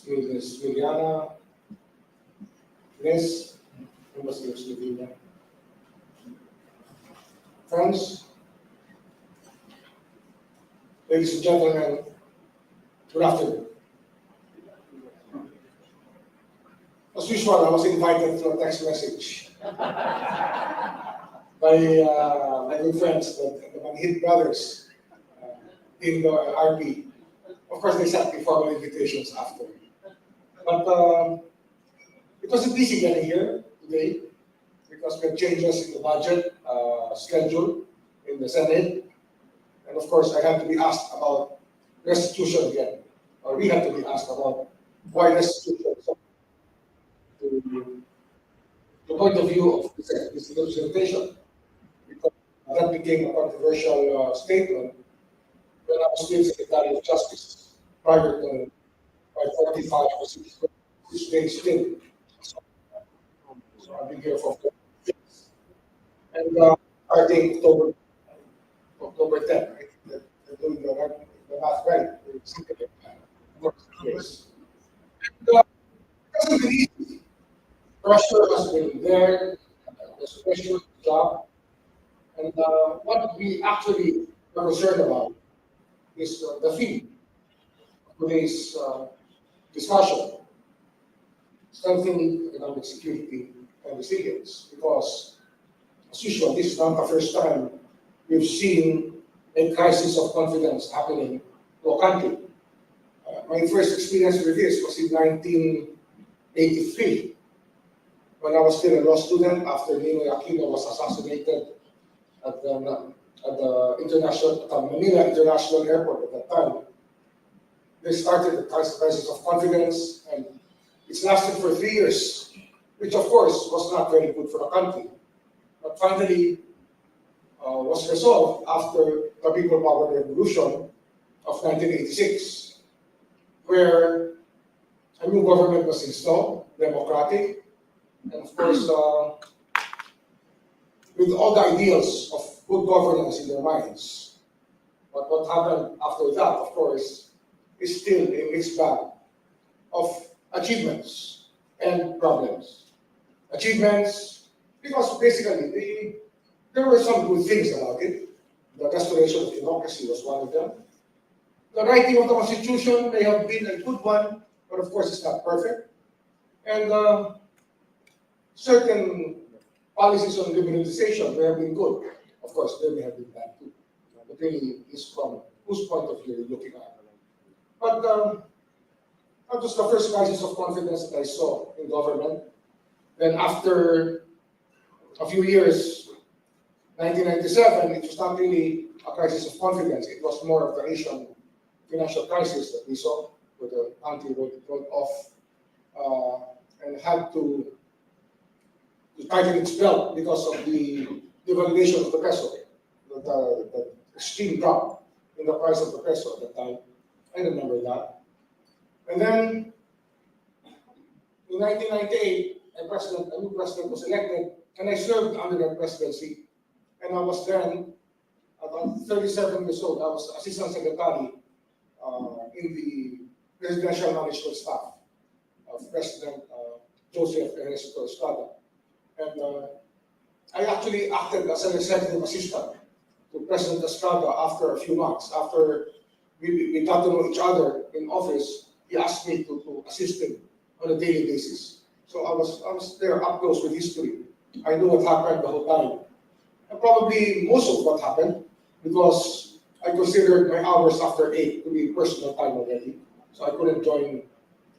Miss Liliana, Miss, who was Miss Liliana? Friends, ladies and gentlemen, good afternoon. As usual, I was invited through a text message by my good friends, the Manhid brothers in the RP. Of course, they sent me formal invitations after. But it wasn't easy getting here today because we had changes in the budget schedule in the Senate. And of course, I had to be asked about restitution again. Or we had to be asked about why restitution. So, the point of view of this representation, because that became a controversial statement when I was still Secretary of Justice prior to my 45 or 6 days still. So I've been here for 4 years. And starting October 10, right? They're doing the math right. Yes. And, it hasn't been easy. Pressure has been there, there's pressure, job. And what we actually are concerned about is the theme of today's discussion, strengthening economic security and resilience. Because, as usual, this is not the first time we've seen a crisis of confidence happening to a country. My first experience with this was in 1983, when I was still a law student after Ninoy Aquino was assassinated at the Manila International Airport at that time. They started the crisis of confidence, and it's lasted for 3 years, which of course was not very good for the country. But finally was resolved after the People Power Revolution of 1986, where a new government was installed, democratic, and of course, with all the ideals of good governance in their minds. But what happened after that, of course, is still a mixed bag of achievements and problems. Achievements, because basically there were some good things about it. The restoration of democracy was one of them. The writing of the Constitution may have been a good one, but of course it's not perfect. And certain policies on liberalization may have been good. Of course, they may have been bad too. But really, is from whose point of view you're looking at. But that was the first crisis of confidence that I saw in government. Then after a few years, 1997, it was not really a crisis of confidence. It was more of the Asian financial crisis that we saw, where the country wrote off and had to tighten its belt because of the devaluation of the peso, the extreme drop in the price of the peso at the time. I remember that. And then in 1998, a new president was elected, and I served under that presidency. And I was then, about 37 years old, I was assistant secretary in the presidential management staff of President Joseph Ernesto Estrada. And I actually acted as an executive assistant to President Estrada after a few months. After we got to know each other in office, he asked me to assist him on a daily basis. So I was there up close with history. I knew what happened the whole time. And probably most of what happened, because I considered my hours after 8 to be personal time already. So I couldn't join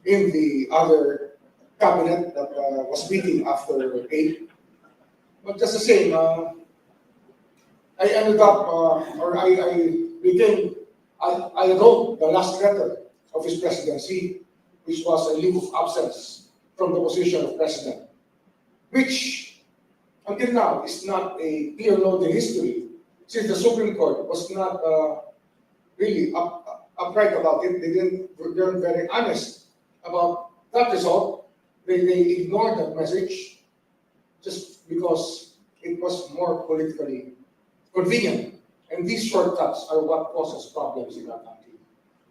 in the other cabinet that was meeting after 8. But just the same, I ended up, I wrote the last letter of his presidency, which was a leave of absence from the position of president, which until now is not a clear note in history, since the Supreme Court was not really upright about it. They weren't very honest about that result. They ignored that message just because it was more politically convenient. And these shortcuts are what causes problems in our country.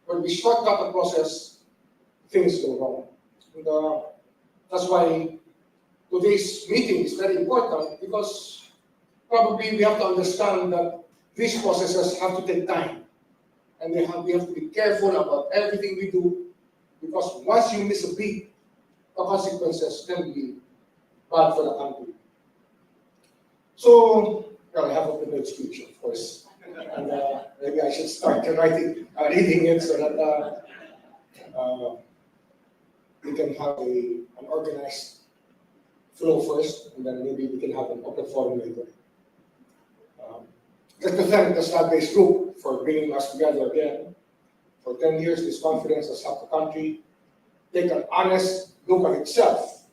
When we shortcut the process, things go wrong. And, that's why today's meeting is very important, because probably we have to understand that these processes have to take time, and we have to be careful about everything we do, because once you miss a beat, the consequences can be bad for the country. So, well, I have a prepared speech, of course, and maybe I should start reading it so that we can have an organized flow first, and then maybe we can have an open forum later. I'd like to thank the Stratbase group for bringing us together again. For 10 years, this conference has helped the country take an honest look at itself,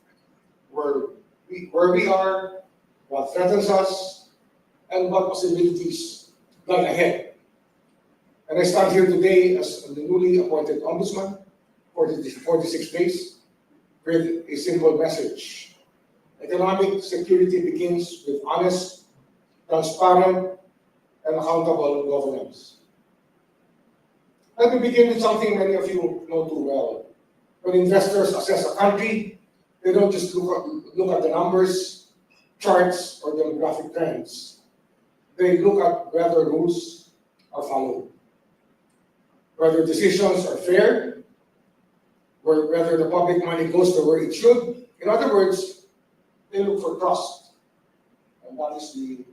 where we are, what threatens us, and what possibilities lie ahead. And I stand here today as the newly appointed Ombudsman for the 46 days with a simple message. Economic security begins with honest, transparent, and accountable governance. Let me begin with something many of you know too well. When investors assess a country, they don't just look at the numbers, charts, or demographic trends. They look at whether rules are followed, whether decisions are fair, whether the public money goes to where it should. In other words, they look for trust. And that is the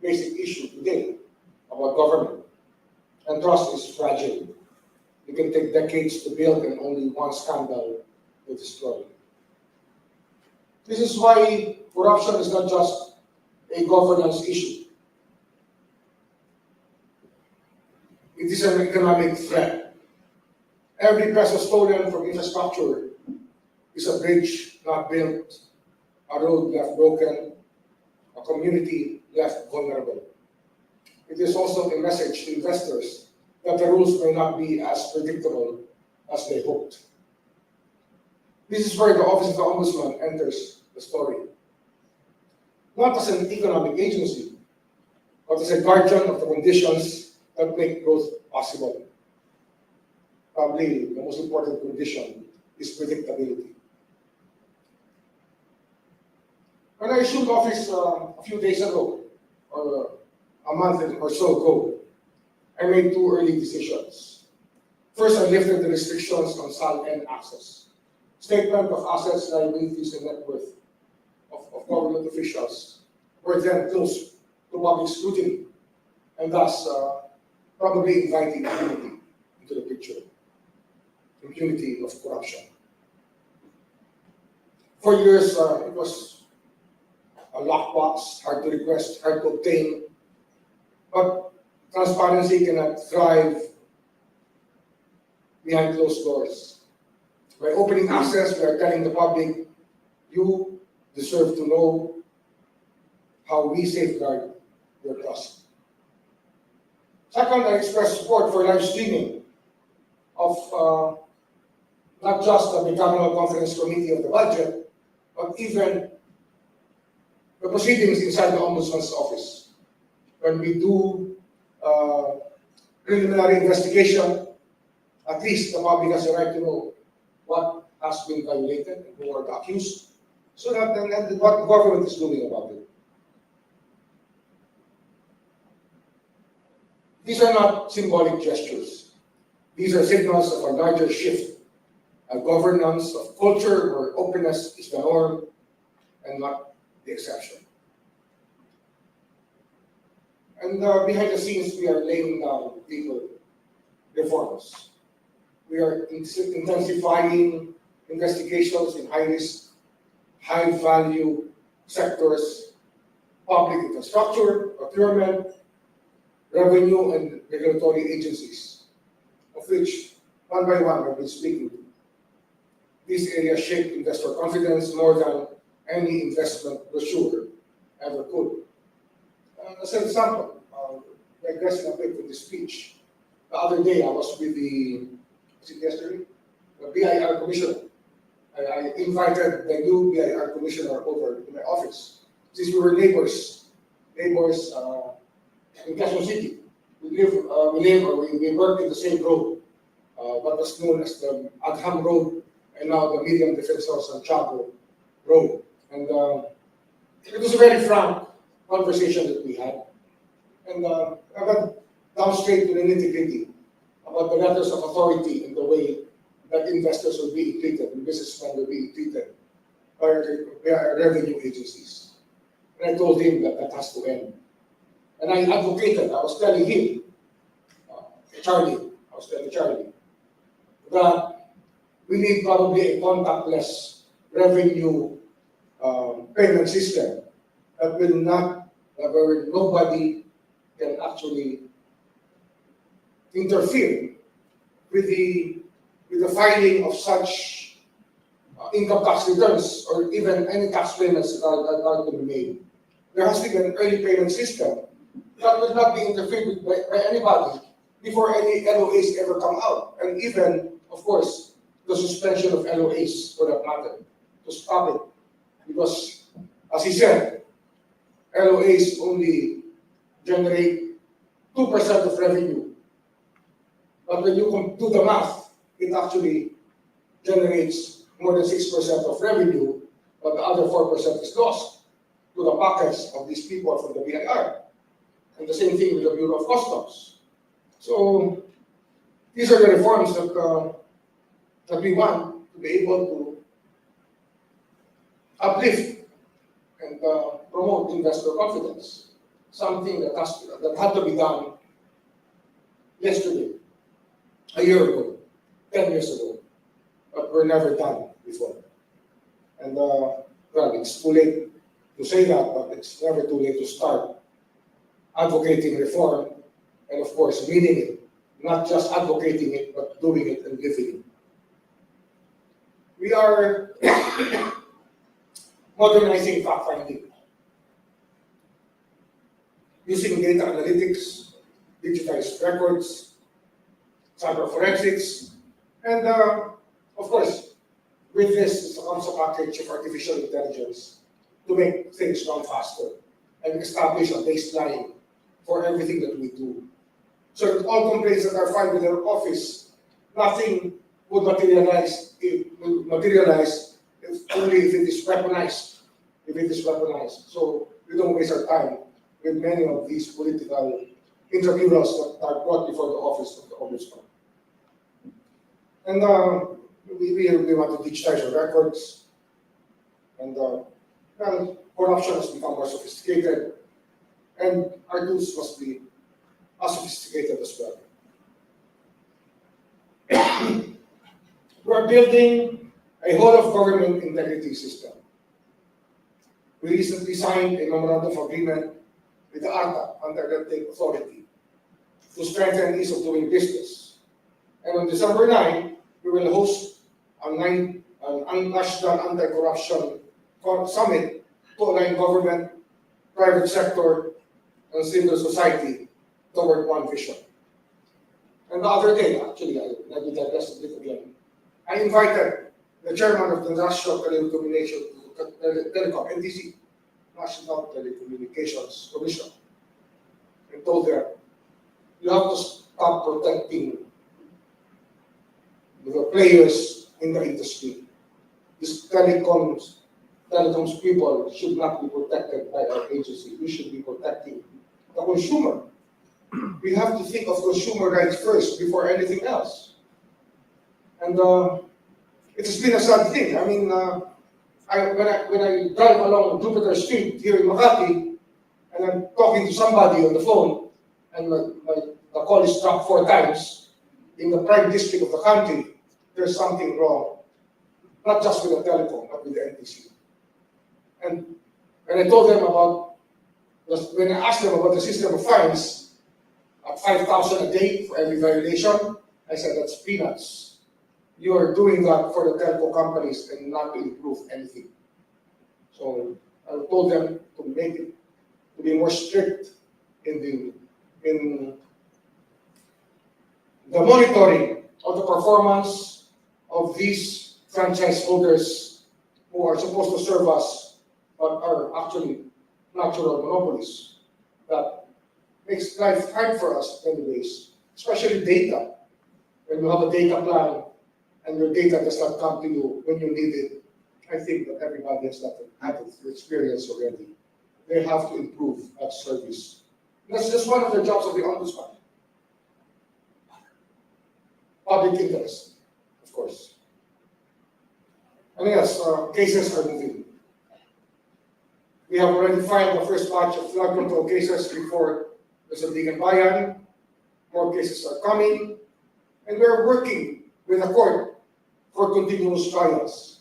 basic issue today about government. And trust is fragile. It can take decades to build and only one scandal to destroy it. This is why corruption is not just a governance issue. It is an economic threat. Every peso stolen from infrastructure is a bridge not built, a road left broken, a community left vulnerable. It is also a message to investors that the rules may not be as predictable as they hoped. This is where the Office of the Ombudsman enters the story. Not as an economic agency, but as a guardian of the conditions that make growth possible. Probably the most important condition is predictability. When I assumed office a few days ago, or a month or so ago, I made two early decisions. First, I lifted the restrictions on SAL-N access. Statement of assets, liabilities, and net worth of government officials were then close to public scrutiny, and thus probably inviting impunity into the picture. Impunity of corruption. For years, it was a lockbox, hard to request, hard to obtain. But transparency cannot thrive behind closed doors. By opening access, we are telling the public, you deserve to know how we safeguard your trust. Second, I express support for live streaming of not just the bicameral conference committee of the budget, but even the proceedings inside the Ombudsman's office. When we do preliminary investigation, at least the public has the right to know what has been violated and who are the accused, so that and what the government is doing about it. These are not symbolic gestures. These are signals of a larger shift, a governance of culture where openness is the norm and not the exception. And behind the scenes, we are laying down deeper reforms. We are intensifying investigations in high-risk, high-value sectors, public infrastructure, procurement, revenue, and regulatory agencies, of which one by one I've been speaking to. These areas shape investor confidence more than any investment brochure ever could. As an example, digressing a bit from the speech, the other day I was with the BIR commissioner. I invited the new BIR commissioner over to my office. Since we were neighbors in Quezon City. We work in the same road what was known as the Adham Road, and now the Medium Defensor Santiago Road. And it was a very frank conversation that we had. And I went down straight to the nitty-gritty about the letters of authority and the way that investors will be treated, and businessmen will be treated by our revenue agencies. And I told him that that has to end. And I advocated, I was telling him, Charlie, that we need probably a contactless revenue payment system that will not, where nobody can actually interfere with the filing of such income tax returns or even any tax payments that are to be made. There has to be an early payment system that will not be interfered with by anybody before any LOAs ever come out. And even, of course, the suspension of LOAs for that matter, to stop it. Because, as he said, LOAs only generate 2% of revenue. But when you do the math, it actually generates more than 6% of revenue, but the other 4% is lost to the pockets of these people from the BIR. And the same thing with the Bureau of Customs. So these are the reforms that we want to be able to uplift and promote investor confidence. Something that had to be done yesterday, a year ago, 10 years ago, but we're never done before. And well, it's too late to say that, but it's never too late to start advocating reform and, of course, meaning it, not just advocating it, but doing it and living it. We are modernizing fact-finding, using data analytics, digitized records, cyber forensics, and of course, with this comes a package of artificial intelligence to make things run faster and establish a baseline for everything that we do. So that all complaints that are filed with our office, nothing would materialize if only if it is weaponized. So we don't waste our time with many of these political intrapurals that are brought before the office of the Ombudsman. And we want to digitize our records. And well, corruption has become more sophisticated. And our tools must be as sophisticated as well. We're building a whole of government integrity system. We recently signed a memorandum of agreement with the ARTA, Anti-Red Tape Authority, to strengthen ease of doing business. And on December 9, we will host a national anti-corruption summit to align government, private sector, and civil society toward one vision. And the other day, actually, I did address it again. I invited the chairman of the National Telecom, NTC, National Telecommunications Commission, and told them, you have to stop protecting the players in the industry. These telecoms people should not be protected by our agency. We should be protecting the consumer. We have to think of consumer rights first before anything else. And it has been a sad thing. I mean, when I drive along Jupiter Street here in Makati, and I'm talking to somebody on the phone, and the call is dropped 4 times in the prime district of the country, there's something wrong. Not just with the telecom, but with the NTC. And when I told them about, when I asked them about the system of fines, at 5,000 a day for every violation, I said that's peanuts. You are doing that for the telco companies and not to improve anything. So I told them to make it, to be more strict in the monitoring of the performance of these franchise holders who are supposed to serve us but are actually natural monopolies. That makes life hard for us in many ways, especially data. when you have a data plan and your data does not come to you when you need it, I think that everybody has that had the experience already. They have to improve that service. That's just one of the jobs of the Ombudsman. Public interest, of course. And yes, cases are moving. We have already filed the first batch of flood control cases before the Sandigan Bayan. More cases are coming. And we're working with the court for continuous trials.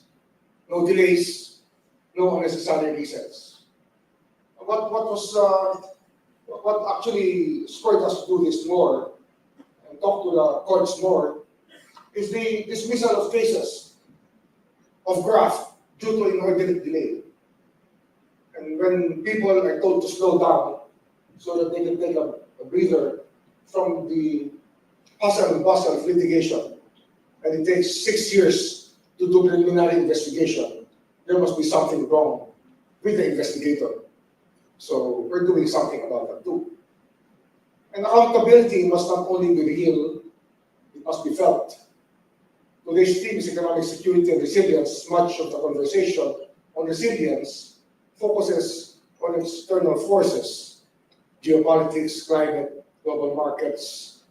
No delays, no unnecessary resets. What actually spurred us to do this more and talk to the courts more is the dismissal of cases of graft due to inordinate delay. And when people are told to slow down so that they can take a breather from the hustle and bustle of litigation, and it takes 6 years to do preliminary investigation, there must be something wrong with the investigator. So we're doing something about that too. And accountability must not only be real, it must be felt. Today's theme is economic security and resilience. Much of the conversation on resilience focuses on external forces, geopolitics, climate, global markets,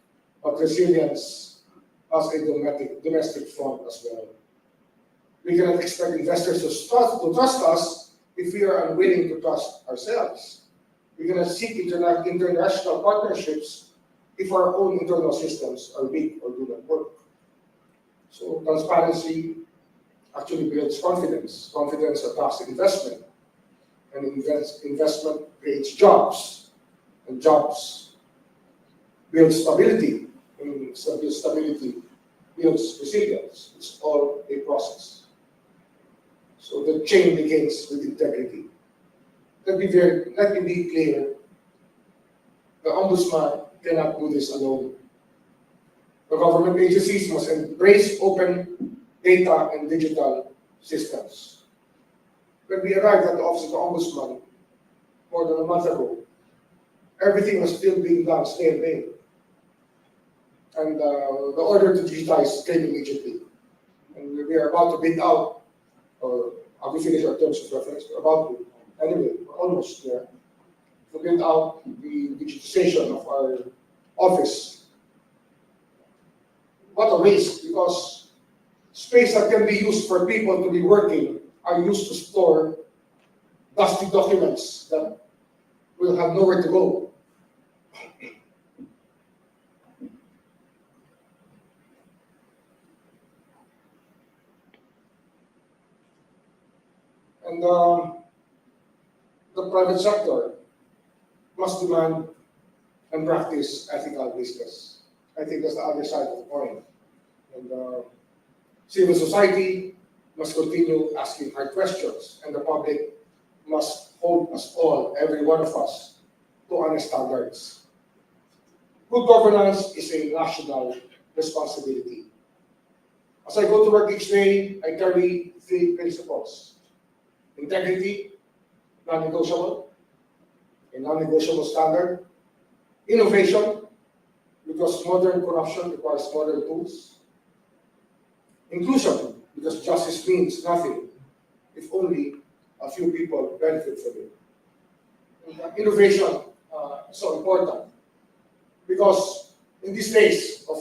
but resilience has a domestic front as well. We cannot expect investors to trust us if we are unwilling to trust ourselves. We cannot seek international partnerships if our own internal systems are weak or do not work. So transparency actually builds confidence. Confidence attracts investment. And investment creates jobs. And jobs build stability. And stability builds resilience. It's all a process. So the chain begins with integrity. Let me be clear. The Ombudsman cannot do this alone. The government agencies must embrace open data and digital systems. When we arrived at the Office of the Ombudsman more than a month ago, everything was still being done snail-mail. And the order to digitize came immediately. And we are about to bid out, or have we finished our terms of reference? We're about to. Anyway, we're almost there. To bid out the digitization of our office. What a waste, because space that can be used for people to be working are used to store dusty documents that will have nowhere to go. And the private sector must demand and practice ethical business. I think that's the other side of the coin. And civil society must continue asking hard questions, and the public must hold us all, every one of us, to honest standards. Good governance is a national responsibility. As I go to work each day, I carry 3 principles. Integrity, non-negotiable, a non-negotiable standard. Innovation, because modern corruption requires modern tools. Inclusion, because justice means nothing if only a few people benefit from it. And innovation is so important because in these days of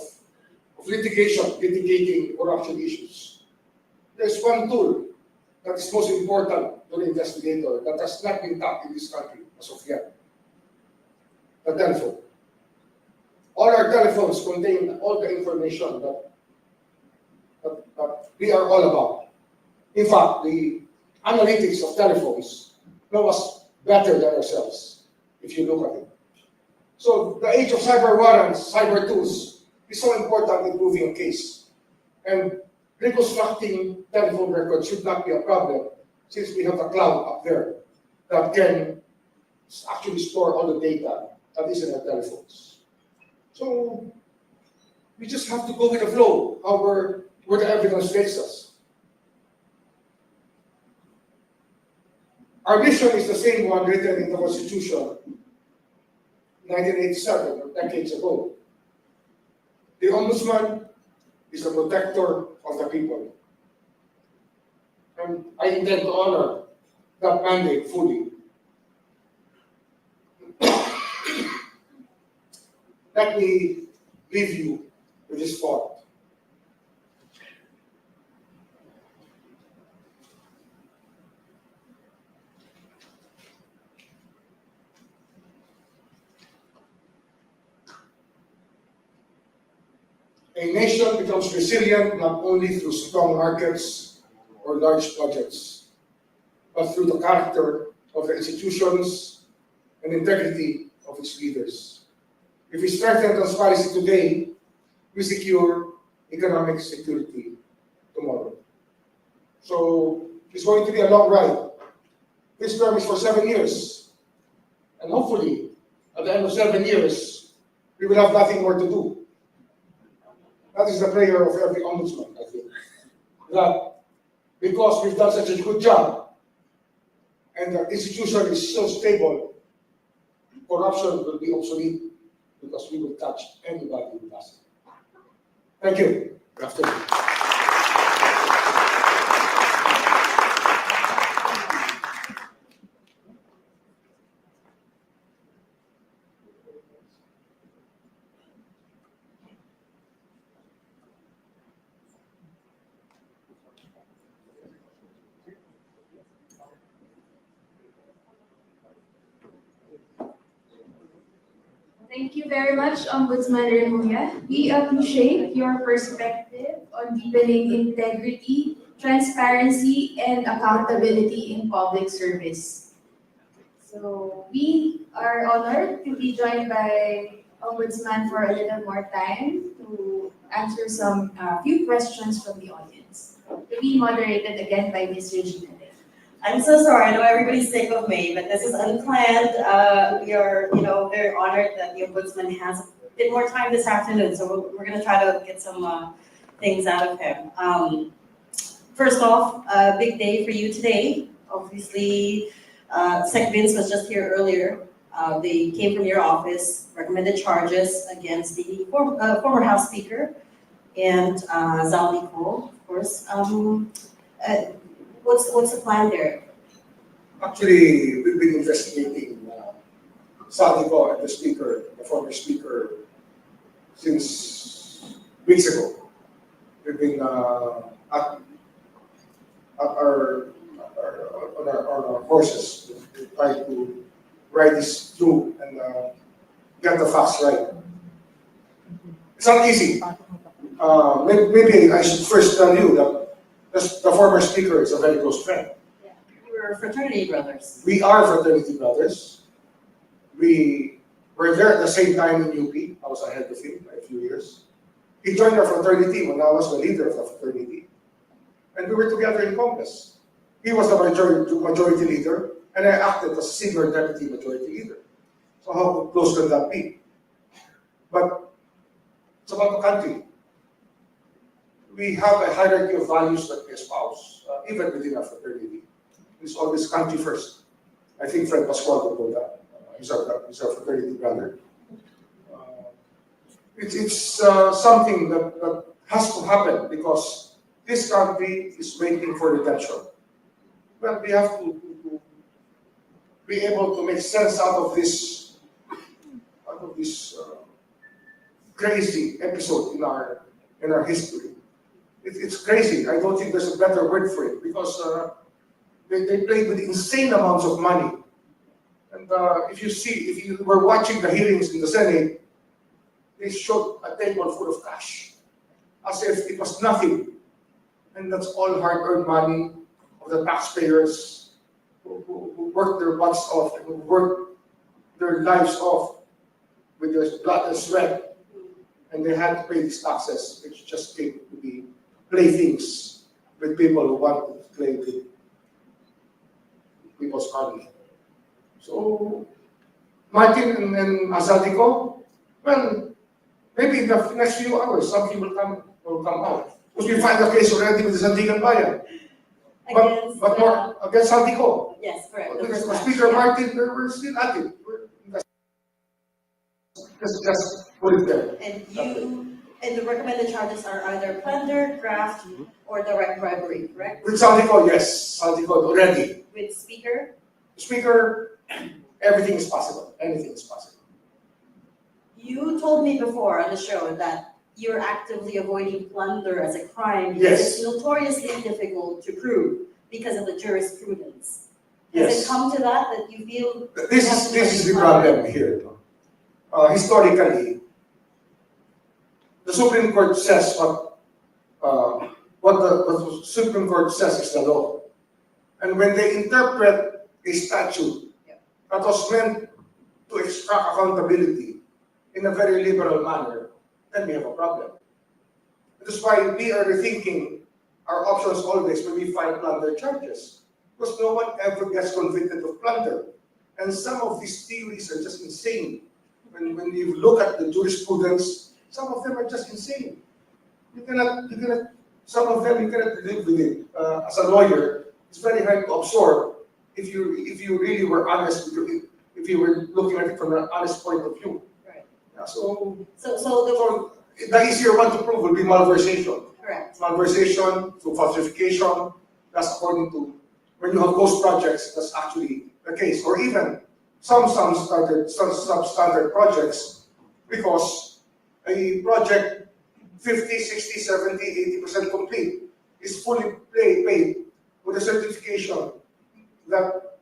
litigating corruption issues, there's one tool that is most important to the investigator that has not been tapped in this country as of yet. The telephone. All our telephones contain all the information that we are all about. In fact, the analytics of telephones know us better than ourselves, if you look at it. So the age of cyber warrants, cyber tools, is so important in proving a case. And reconstructing telephone records should not be a problem, since we have the cloud up there that can actually store all the data that is in our telephones. So we just have to go with the flow, where the evidence takes us. Our mission is the same one written in the Constitution 1987, or decades ago. The Ombudsman is the protector of the people. And I intend to honor that mandate fully. Let me leave you with this thought. A nation becomes resilient not only through strong markets or large budgets, but through the character of the institutions and integrity of its leaders. If we strengthen transparency today, we secure economic security tomorrow. So it's going to be a long ride. This term is for 7 years. And hopefully, at the end of 7 years, we will have nothing more to do. That is the prayer of every ombudsman, I think. That because we've done such a good job and the institution is so stable, corruption will be obsolete because we will touch anybody who does it. Thank you. Good afternoon. Thank you very much, Ombudsman Remulla. We appreciate your perspective on deepening integrity, transparency, and accountability in public service. So we are honored to be joined by Ombudsman for a little more time to answer some few questions from the audience. To be moderated again by Ms. Regina. I'm so sorry. I know everybody's sick of me, but this is unplanned. We are, very honored that the Ombudsman has a bit more time this afternoon, so we're going to try to get some things out of him. First off, a big day for you today. Obviously, Sec Vince was just here earlier. They came from your office, recommended charges against the former House Speaker and Zaldi Ko, of course. What's the plan there? Actually, we've been investigating Saldico and the former speaker, since weeks ago. We've been on our horses, trying to ride this through and get the facts right. It's not easy. Maybe I should first tell you that the former speaker is a very close friend. Yeah, we're fraternity brothers. We are fraternity brothers. We were there at the same time in UP. I was ahead of him by a few years. He joined our fraternity when I was the leader of the fraternity. And we were together in Congress. He was the majority leader, and I acted as senior deputy majority leader. So how close can that be? But it's about the country. We have a hierarchy of values that we espouse, even within our fraternity. It's always country first. I think Fred Pascual would know that. He's our fraternity brother. It's something that has to happen because this country is waiting for redemption. Well, we have to be able to make sense out of this crazy episode in our history. It's crazy. I don't think there's a better word for it because they played with insane amounts of money. And if you were watching the hearings in the Senate, they showed a table full of cash as if it was nothing. And that's all hard-earned money of the taxpayers who worked their butts off and who worked their lives off with their blood and sweat. And they had to pay these taxes, which just came to be playthings with people who want to play with people's money. So, Martin and Azadico, well, maybe in the next few hours, something will come out. Because we find a case already with the Sandigan Bayan. But more against Saldico. Yes, correct. Speaker Martin, we're still at it. Just put it there. And And the recommended charges are either plunder, graft, or direct bribery, correct? With Saltico, yes, Saltico already. With speaker? Speaker, everything is possible. Anything is possible. You told me before on the show that you're actively avoiding plunder as a crime because Yes. it's notoriously difficult to prove because of the jurisprudence. Has Yes. it come to that you feel? This is the problem here. Historically, the Supreme Court says what the Supreme Court says is the law. And when they interpret a statute that was meant to extract accountability in a very liberal manner, then we have a problem. That's why we are rethinking our options always when we file plunder charges. Because no one ever gets convicted of plunder. And some of these theories are just insane. When you look at the jurisprudence, some of them are just insane. Some of them you cannot live with it. As a lawyer, it's very hard to absorb if you really were honest with it, if you were looking at it from an honest point of view. Right. Yeah, so So the easier one to prove would be malversation. correct. Malversation through falsification, that's according to, when you have ghost projects, that's actually the case. Or even some substandard projects, because a project 50, 60, 70, 80% complete is fully paid with a certification that,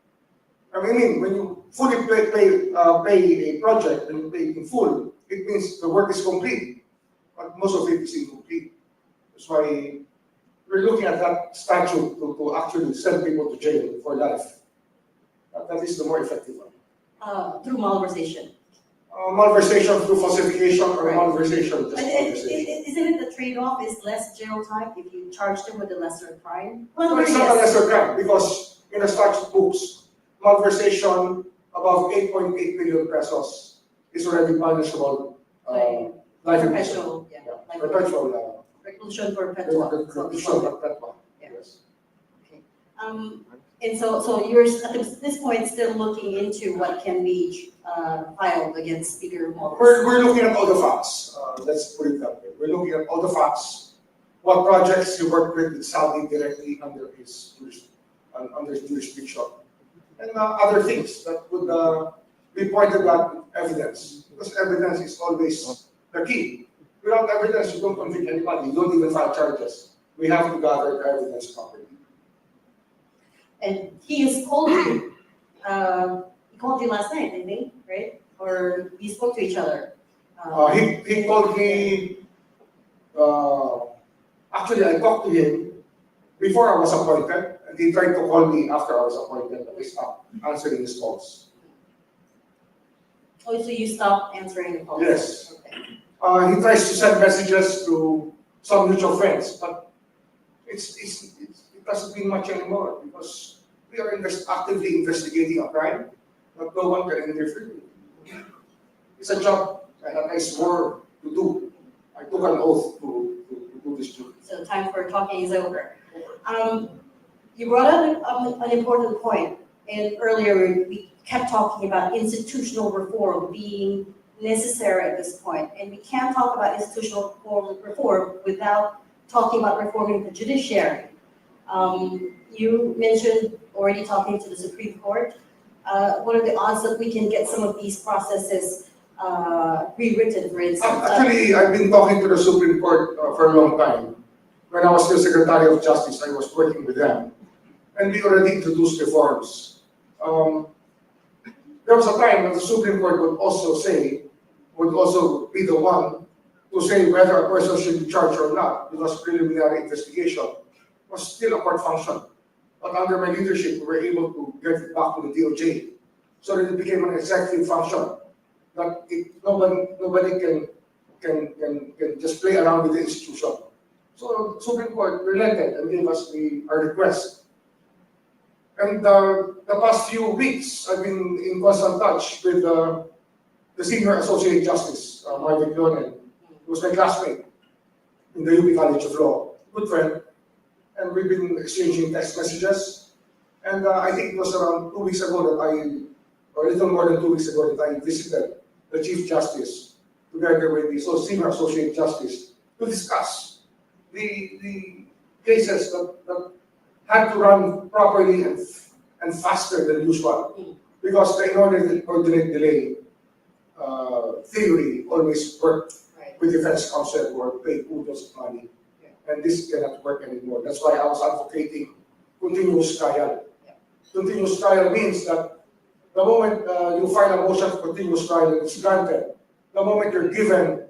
I mean, when you fully pay a project, when you pay in full, it means the work is complete, but most of it is incomplete. That's why we're looking at that statute to actually send people to jail for life. That is the more effective one. Through malversation. Malversation through falsification or Right. malversation just But malversation. isn't it the trade-off is less jail time if you charge them with a lesser crime? No, it's not a lesser crime because in the statute books, malversation above 8.8 million pesos is already punishable. Life imprisonment. Perpetual, yeah. Yeah, perpetual. Reclusion perpetua. Reclusion perpetua. Yeah. Yes. Okay. And so you're at this point still looking into what can be filed against Speaker Remulla. We're looking at all the facts. Let's put it that way. We're looking at all the facts. What projects he worked with Saudi directly under his jurisdiction, and other things that would be pointed out with evidence. Because evidence is always the key. Without evidence, you don't convict anybody. You don't even file charges. We have to gather the evidence properly. And he has called you. He called you last night, I think, right? Or you spoke to each other. He called me. Actually, I talked to him before I was appointed, and he tried to call me after I was appointed, but I stopped answering his calls. Oh, so you stopped answering the calls? Yes. Okay. He tries to send messages to some mutual friends, but it doesn't mean much anymore because we are actively investigating a crime that no one can interfere with. It's a job and I swore to do. I took an oath to do this job. So time for talking is over. You brought up an important point, and earlier we kept talking about institutional reform being necessary at this point, and we can't talk about institutional reform without talking about reforming the judiciary. You mentioned already talking to the Supreme Court. What are the odds that we can get some of these processes rewritten, for instance? Actually, I've been talking to the Supreme Court for a long time. When I was still Secretary of Justice, I was working with them. And we already introduced reforms. There was a time when the Supreme Court would also be the one to say whether a person should be charged or not, because preliminary investigation was still a court function. But under my leadership, we were able to get it back to the DOJ. So that it became an executive function. That nobody can just play around with the institution. So the Supreme Court relented and gave us our request. And the past few weeks, I've been in constant touch with the Senior Associate Justice, Marvin Clonen, who was my classmate in the UP College of Law, good friend. And we've been exchanging text messages. And I think it was around 2 weeks ago or a little more than 2 weeks ago that I visited the Chief Justice together with the Senior Associate Justice, to discuss the cases that had to run properly and faster than usual. Because the inordinate delay theory always worked with defense counsel who are paid oodles of money. And this cannot work anymore. That's why I was advocating continuous trial. Continuous trial means that the moment you file a motion for continuous trial and it's granted, the moment you're given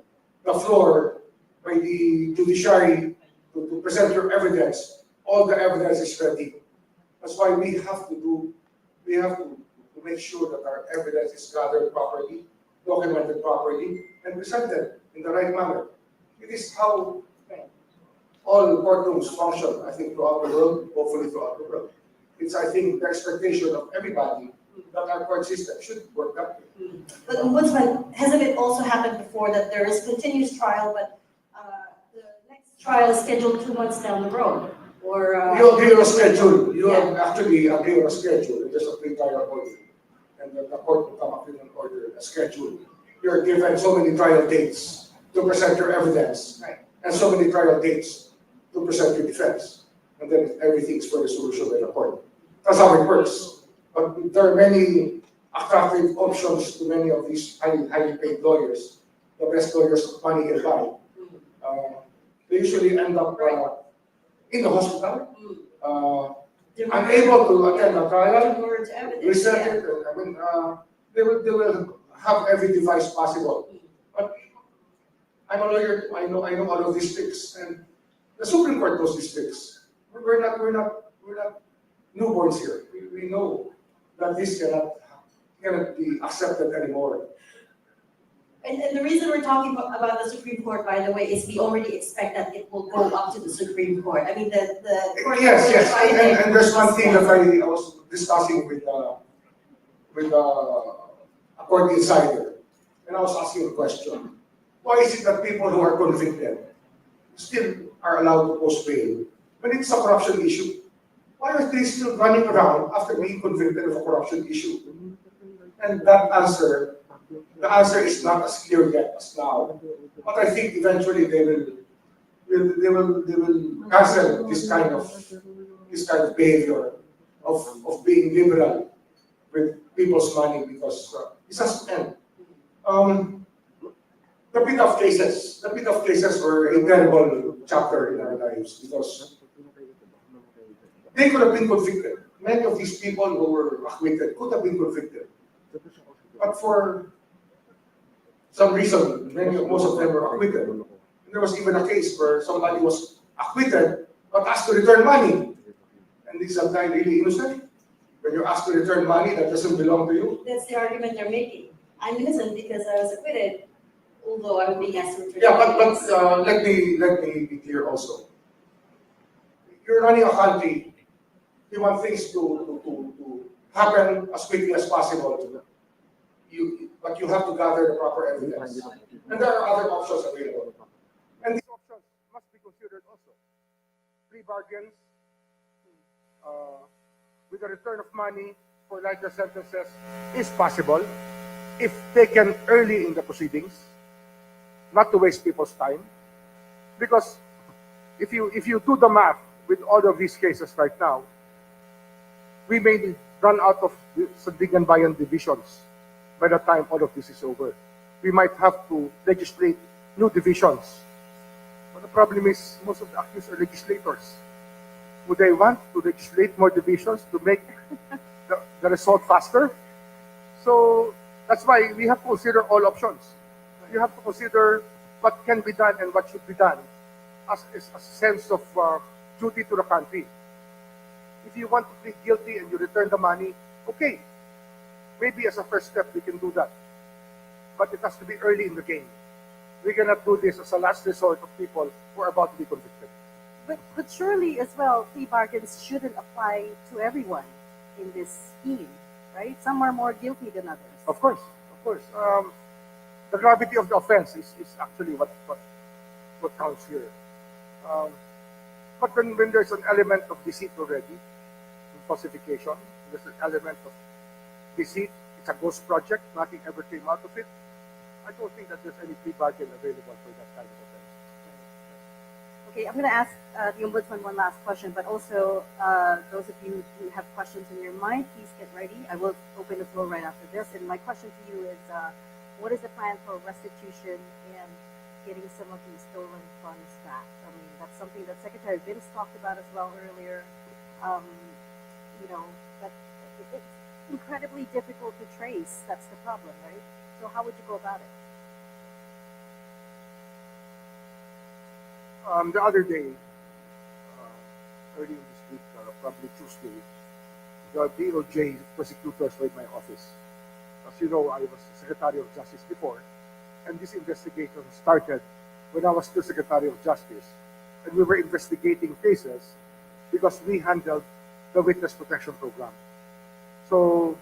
the floor by the judiciary to present your evidence, all the evidence is ready. That's why we have to make sure that our evidence is gathered properly, documented properly, and presented in the right manner. It is how all courtrooms function, I think, throughout the world, hopefully throughout the world. It's, I think, the expectation of everybody that our court system should work that way. But Ombudsman, hasn't it also happened before that there is continuous trial, but the next trial is scheduled 2 months down the road? Or you agree on a schedule. You actually agree on a schedule. There's a pre-trial order, and the court will come up with an order, a schedule. You're given so many trial dates to present your evidence, and so many trial dates to present your defense, and then everything is for resolution by the court. That's how it works. But there are many attractive options to many of these highly paid lawyers, the best lawyers money can buy. They usually end up in the hospital, unable to attend a trial, research it. I mean, they will have every device possible. But I'm a lawyer. I know all of these tricks, and the Supreme Court knows these tricks. We're not newborns here. We know that this cannot be accepted anymore. And the reason we're talking about the Supreme Court, by the way, is we already expect that it will go up to the Supreme Court. I mean, the court. Yes. And there's one thing that I was discussing with a court insider, and I was asking a question. Why is it that people who are convicted still are allowed to post bail when it's a corruption issue? Why are they still running around after being convicted of a corruption issue? And the answer is not as clear yet as now. But I think eventually they will cancel this kind of behavior of being liberal with people's money, because it has to end. The pit of cases were a terrible chapter in our lives, because they could have been convicted. Many of these people who were acquitted could have been convicted. But for some reason, most of them were acquitted. And there was even a case where somebody was acquitted but asked to return money. And this is a guy really innocent. When you're asked to return money that doesn't belong to you. That's the argument they're making. I'm innocent because I was acquitted, although I'm being asked to return. Yeah, but let me be clear also. You're running a country. You want things to happen as quickly as possible. But you have to gather the proper evidence. And there are other options available. And these options must be considered also. Plea bargains, with the return of money for lighter sentences is possible if taken early in the proceedings, not to waste people's time. Because if you do the math with all of these cases right now, we may run out of Sandigan Bayan divisions by the time all of this is over. We might have to legislate new divisions. But the problem is, most of the accused are legislators. Would they want to legislate more divisions to make the result faster? So that's why we have to consider all options. You have to consider what can be done and what should be done as a sense of duty to the country. If you want to plead guilty and you return the money, okay. Maybe as a first step, we can do that. But it has to be early in the game. We cannot do this as a last resort of people who are about to be convicted. But surely as well, plea bargains shouldn't apply to everyone in this scheme, right? Some are more guilty than others. Of course. The gravity of the offense is actually what counts here. But when there's an element of deceit already, falsification, there's an element of deceit, it's a ghost project, nothing ever came out of it, I don't think that there's any plea bargain available for that kind of offense. Okay, I'm going to ask the Ombudsman one last question, but also those of you who have questions in your mind, please get ready. I will open the floor right after this. And my question to you is, what is the plan for restitution and getting some of these stolen funds back? I mean, that's something that Secretary Vince talked about as well earlier. You know, that it's incredibly difficult to trace. That's the problem, right? So how would you go about it? The other day, early this week, probably Tuesday, the DOJ prosecutors were in my office. As you know, I was Secretary of Justice before, and this investigation started when I was still Secretary of Justice. And we were investigating cases because we handled the Witness Protection Program. So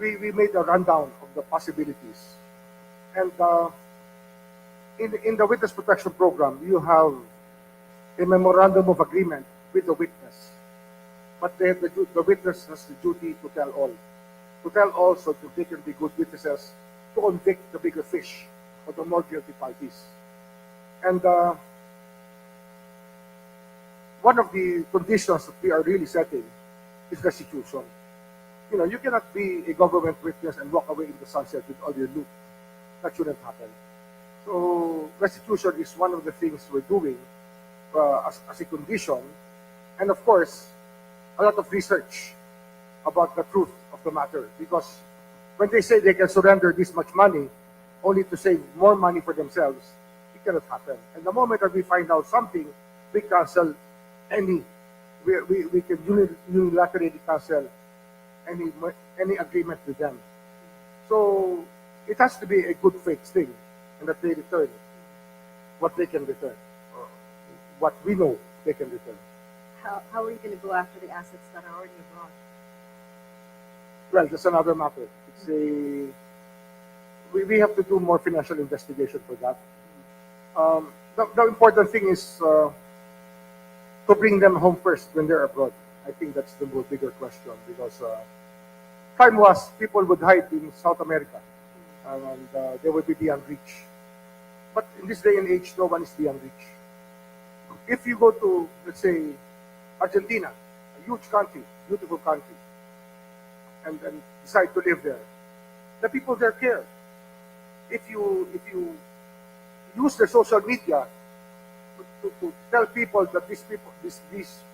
we made a rundown of the possibilities. And in the Witness Protection Program, you have a memorandum of agreement with the witness. But the witness has the duty to tell all. To tell all so that they can be good witnesses to convict the bigger fish or the more guilty parties. And one of the conditions that we are really setting is restitution. You know, you cannot be a government witness and walk away in the sunset with all your loot. That shouldn't happen. So restitution is one of the things we're doing as a condition. And of course, a lot of research about the truth of the matter. Because when they say they can surrender this much money only to save more money for themselves, it cannot happen. And the moment that we find out something, we cancel any, we can unilaterally cancel any agreement with them. So it has to be a good faith thing, and that they return what they can return, or what we know they can return. How are you going to go after the assets that are already abroad? Well, that's another matter. It's we have to do more financial investigation for that. The important thing is to bring them home first when they're abroad. I think that's the more bigger question, because time was people would hide in South America and they would be beyond reach. But in this day and age, no one is beyond reach. If you go to, let's say, Argentina, a huge country, beautiful country, and decide to live there, the people there care. If you use the social media to tell people that these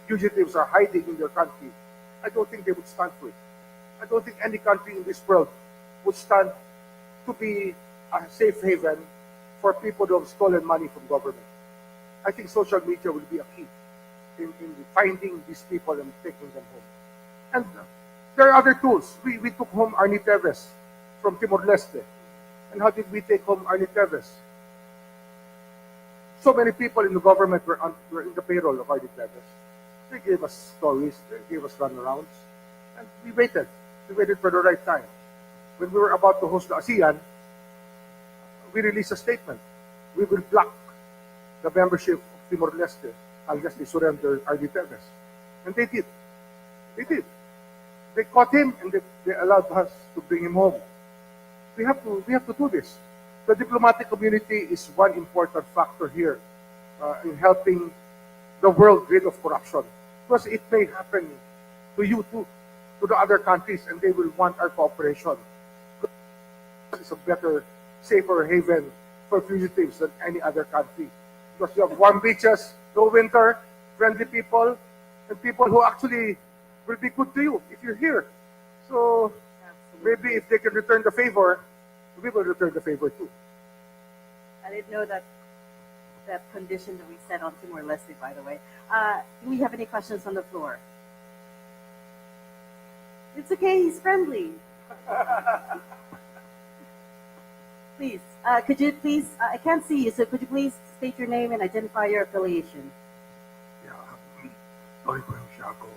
fugitives are hiding in their country, I don't think they would stand for it. I don't think any country in this world would stand to be a safe haven for people who have stolen money from government. I think social media will be a key in finding these people and taking them home. And there are other tools. We took home Arnie Teves from Timor-Leste. And how did we take home Arnie Teves? So many people in the government were in the payroll of Arnie Teves. They gave us stories, they gave us runarounds, and we waited. We waited for the right time. When we were about to host the ASEAN, we released a statement. We will block the membership of Timor-Leste unless they surrender Arnie Teves. And they did. They did. They caught him and they allowed us to bring him home. We have to do this. The diplomatic community is one important factor here in helping the world rid of corruption. Because it may happen to you too, to the other countries, and they will want our cooperation. It's a better, safer haven for fugitives than any other country. Because you have warm beaches, no winter, friendly people, and people who actually will be good to you if you're here. So maybe if they can return the favor, we will return the favor too. I didn't know that condition that we set on Timor-Leste, by the way. Do we have any questions on the floor? It's okay, he's friendly. Please, could you please, I can't see you, so could you please state your name and identify your affiliation? Yeah, Tony Shago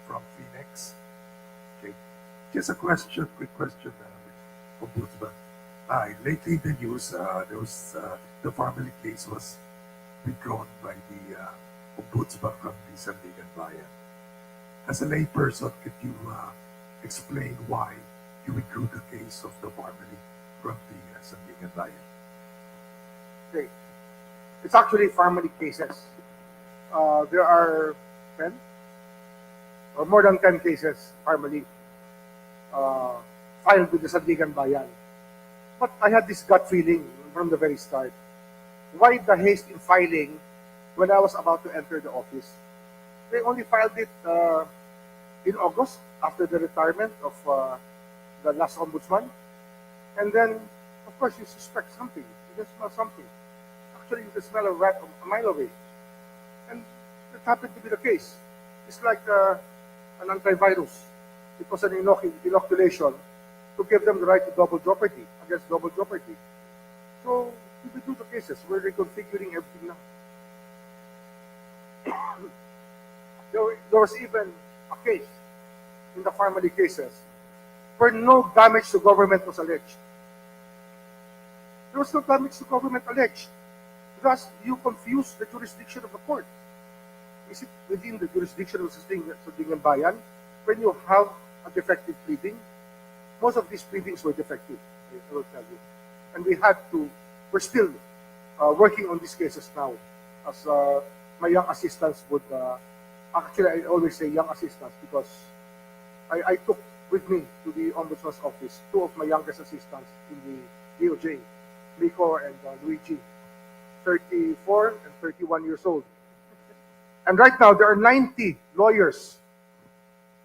from Phoenix. Okay, just a question, quick question, Ombudsman. Lately in the news, the family case was withdrawn by the Ombudsman from the Sandigan Bayan. As a layperson, could you explain why you withdrew the case of the family from the Sandigan Bayan? Okay. It's actually family cases. There are 10 or more than 10 cases family uh, filed with the Sandigan Bayan. But I had this gut feeling from the very start. Why the haste in filing when I was about to enter the office? They only filed it in August after the retirement of the last ombudsman. And then, of course, you suspect something. You can smell something. Actually, you can smell a rat a mile away. And that happened to be the case. It's like an antivirus. It was an inoculation to give them the right to double jeopardy, against double jeopardy. So, we do the cases. We're reconfiguring everything now. There was even a case in the family cases where no damage to government was alleged. There was no damage to government alleged. Thus, you confuse the jurisdiction of the court. Is it within the jurisdiction of Sandigan Bayan when you have a defective pleading? Most of these pleadings were defective, I will tell you. And we're still working on these cases now. As my young assistants would, actually I always say young assistants because I took with me to the Ombudsman's office 2 of my youngest assistants in the DOJ, Rico and Luigi, 34 and 31 years old. And right now, there are 90 lawyers,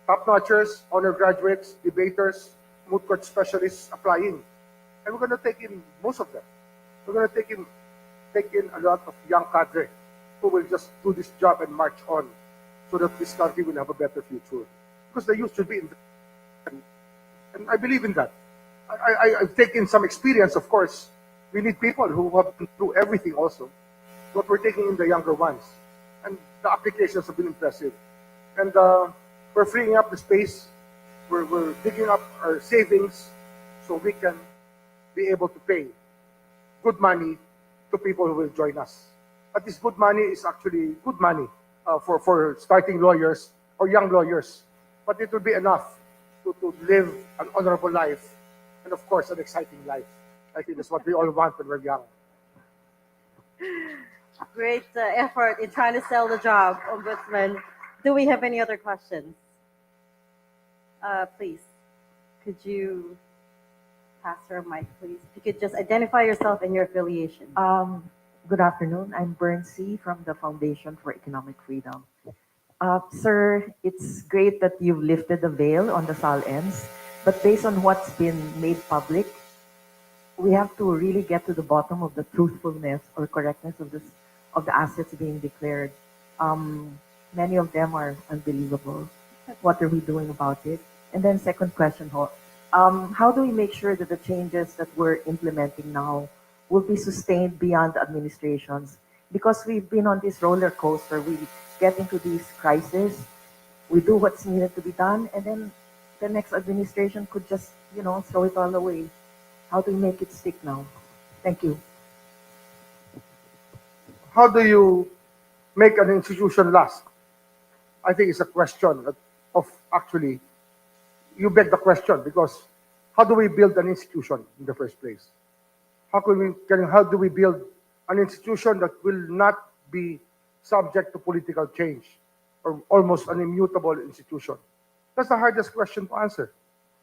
top-notchers, honor graduates, debaters, moot court specialists applying. And we're going to take in most of them. We're going to take in a lot of young cadre who will just do this job and march on so that this country will have a better future. Because the youth should be in the... And I believe in that. I've taken some experience, of course. We need people who have been through everything also. But we're taking in the younger ones. And the applications have been impressive. And we're freeing up the space. We're digging up our savings so we can be able to pay good money to people who will join us. But this good money is actually good money for starting lawyers or young lawyers. But it will be enough to live an honorable life and, of course, an exciting life. I think that's what we all want when we're young. Great effort in trying to sell the job, Ombudsman. Do we have any other questions? Please, could you pass her a mic, please? If you could just identify yourself and your affiliation. Good afternoon. I'm Bernsey from the Foundation for Economic Freedom. Sir, it's great that you've lifted the veil on the SALNs, but based on what's been made public, we have to really get to the bottom of the truthfulness or correctness of the assets being declared. Many of them are unbelievable. What are we doing about it? And then second question, how do we make sure that the changes that we're implementing now will be sustained beyond the administrations? Because we've been on this roller coaster, we get into these crises, we do what's needed to be done, and then the next administration could just, throw it all away. How do we make it stick now? Thank you. How do you make an institution last? I think it's a question of actually, you beg the question because how do we build an institution in the first place? How do we build an institution that will not be subject to political change or almost an immutable institution? That's the hardest question to answer.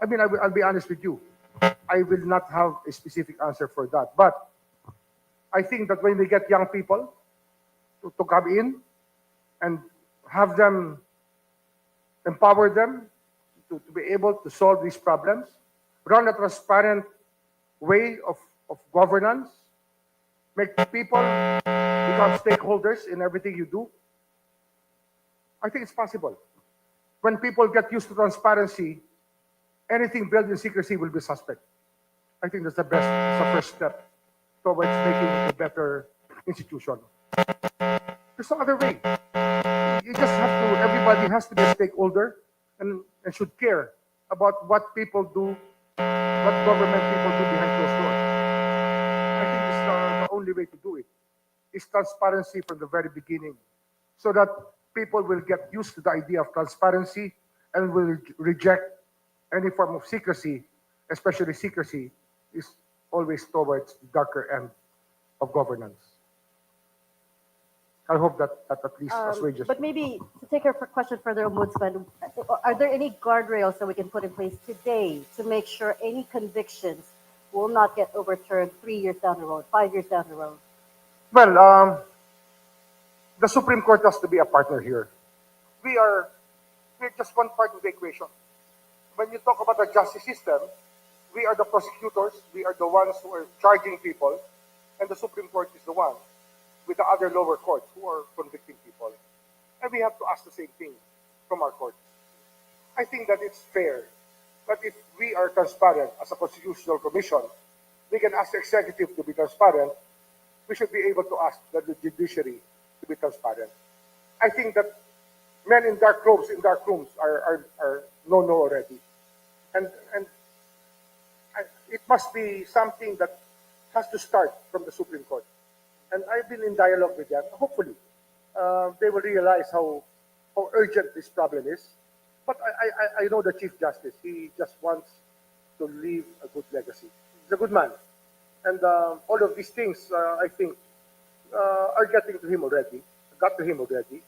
I mean, I'll be honest with you. I will not have a specific answer for that. But I think that when we get young people to come in and have them, empower them to be able to solve these problems, run a transparent way of governance, make people become stakeholders in everything you do, I think it's possible. When people get used to transparency, anything built in secrecy will be suspect. I think that's the first step towards making a better institution. There's no other way. You just everybody has to be a stakeholder and should care about what people do, what government people do behind closed doors. I think this is the only way to do it. Is transparency from the very beginning, so that people will get used to the idea of transparency and will reject any form of secrecy, especially secrecy is always towards the darker end of governance. I hope that at least assuages. But maybe to take your question further, Ombudsman, are there any guardrails that we can put in place today to make sure any convictions will not get overturned 3 years down the road, 5 years down the road? Well, the Supreme Court has to be a partner here. We're just one part of the equation. When you talk about the justice system, we are the prosecutors, we are the ones who are charging people, and the Supreme Court is the one with the other lower courts who are convicting people. And we have to ask the same thing from our courts. I think that it's fair that if we are transparent as a constitutional commission, we can ask the executive to be transparent. We should be able to ask the judiciary to be transparent. I think that men in dark robes in dark rooms are no already. And it must be something that has to start from the Supreme Court. And I've been in dialogue with them. Hopefully, they will realize how urgent this problem is. But I know the Chief Justice. He just wants to leave a good legacy. He's a good man. And all of these things, I think, are getting to him already, got to him already.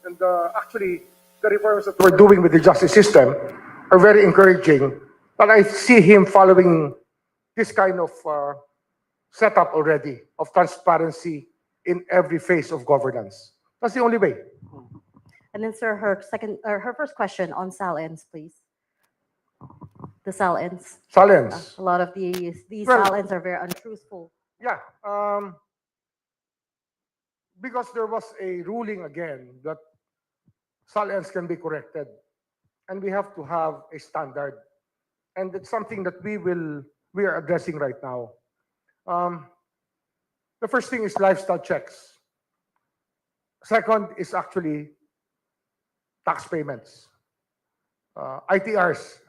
And actually, the reforms that we're doing with the justice system are very encouraging. But I see him following this kind of setup already of transparency in every phase of governance. That's the only way. And then, sir, her first question on SALNs, please. The SALNs. Silence. A lot of these Well- SALNs are very untruthful. Yeah. Because there was a ruling again that silence can be corrected. And we have to have a standard. And it's something that we are addressing right now. The first thing is lifestyle checks. Second is actually tax payments. ITRs.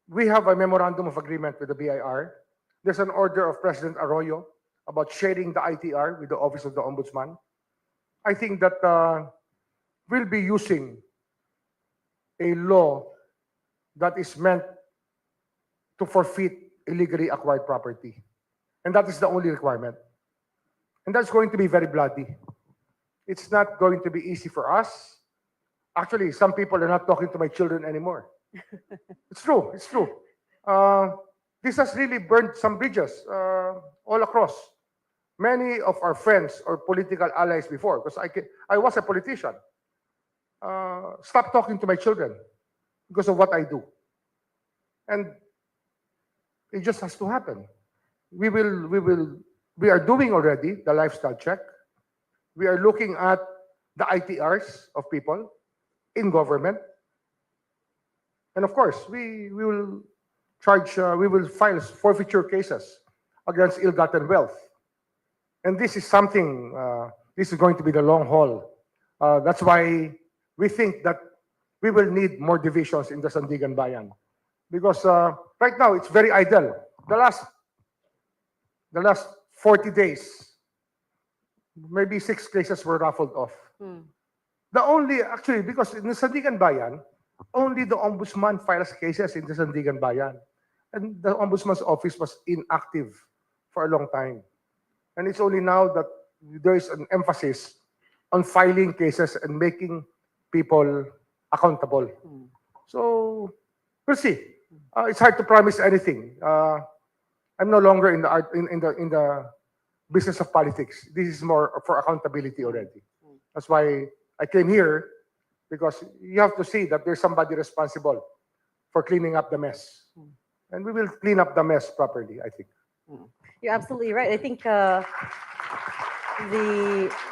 We have a memorandum of agreement with the BIR. There's an order of President Arroyo about sharing the ITR with the Office of the Ombudsman. I think that we'll be using a law that is meant to forfeit illegally acquired property. And that is the only requirement. And that's going to be very bloody. It's not going to be easy for us. Actually, some people are not talking to my children anymore. It's true. This has really burned some bridges all across. Many of our friends or political allies before, because I was a politician, stopped talking to my children because of what I do. And it just has to happen. We are doing already the lifestyle check. We are looking at the ITRs of people in government. And of course, we will file forfeiture cases against ill-gotten wealth. And this is something, this is going to be the long haul. That's why we think that we will need more divisions in the Sandigan Bayan. Because right now, it's very idle. The last 40 days, maybe 6 cases were raffled off. Because in the Sandigan Bayan, only the Ombudsman files cases in the Sandigan Bayan. And the Ombudsman's office was inactive for a long time. And it's only now that there is an emphasis on filing cases and making people accountable. So we'll see. It's hard to promise anything. I'm no longer in the business of politics. This is more for accountability already. That's why I came here, because you have to see that there's somebody responsible for cleaning up the mess. And we will clean up the mess properly, I think. You're absolutely right. I think the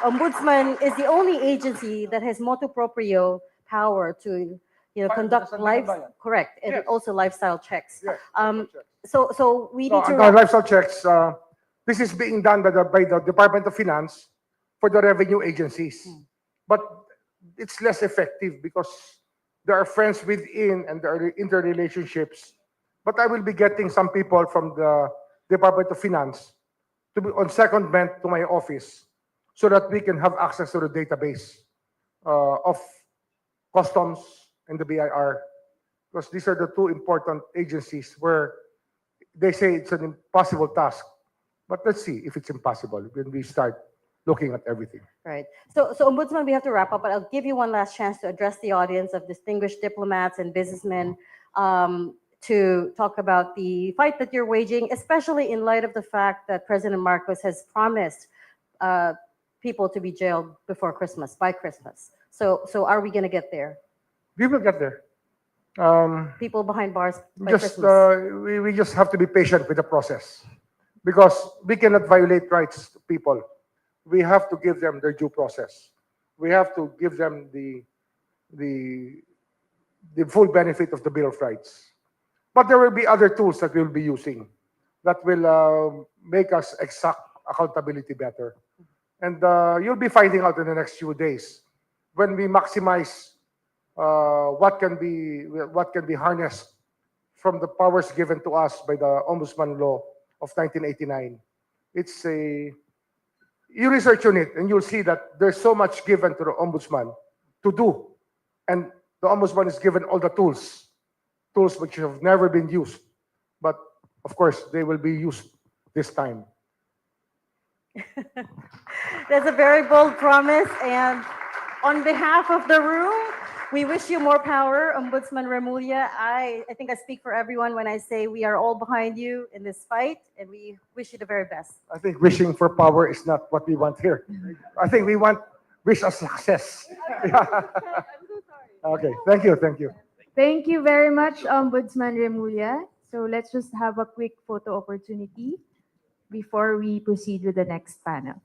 Ombudsman is the only agency that has motu proprio power to conduct correct, and Yes. also lifestyle checks. Yes. So we need to No, lifestyle checks, this is being done by the Department of Finance for the revenue agencies. But it's less effective because there are friends within and there are interrelationships. But I will be getting some people from the Department of Finance to be on secondment to my office so that we can have access to the database of customs and the BIR, because these are the two important agencies where they say it's an impossible task. But let's see if it's impossible when we start looking at everything. Right. So, Ombudsman, we have to wrap up, but I'll give you one last chance to address the audience of distinguished diplomats and businessmen to talk about the fight that you're waging, especially in light of the fact that President Marcos has promised people to be jailed before Christmas, by Christmas. So are we going to get there? We will get there. People behind bars by Just Christmas. we just have to be patient with the process, because we cannot violate rights to people. We have to give them their due process. We have to give them the full benefit of the Bill of Rights. But there will be other tools that we'll be using that will make us exact accountability better. And you'll be finding out in the next few days when we maximize what can be harnessed from the powers given to us by the Ombudsman Law of 1989. It's you research on it and you'll see that there's so much given to the Ombudsman to do, and the Ombudsman is given all the tools which have never been used, but of course they will be used this time. That's a very bold promise, and on behalf of the room, we wish you more power, Ombudsman Remulla. I think I speak for everyone when I say we are all behind you in this fight, and we wish you the very best. I think wishing for power is not what we want here. I think we wish us success. Okay, thank you. Thank you very much, Ombudsman Remulla. So let's just have a quick photo opportunity before we proceed with the next panel.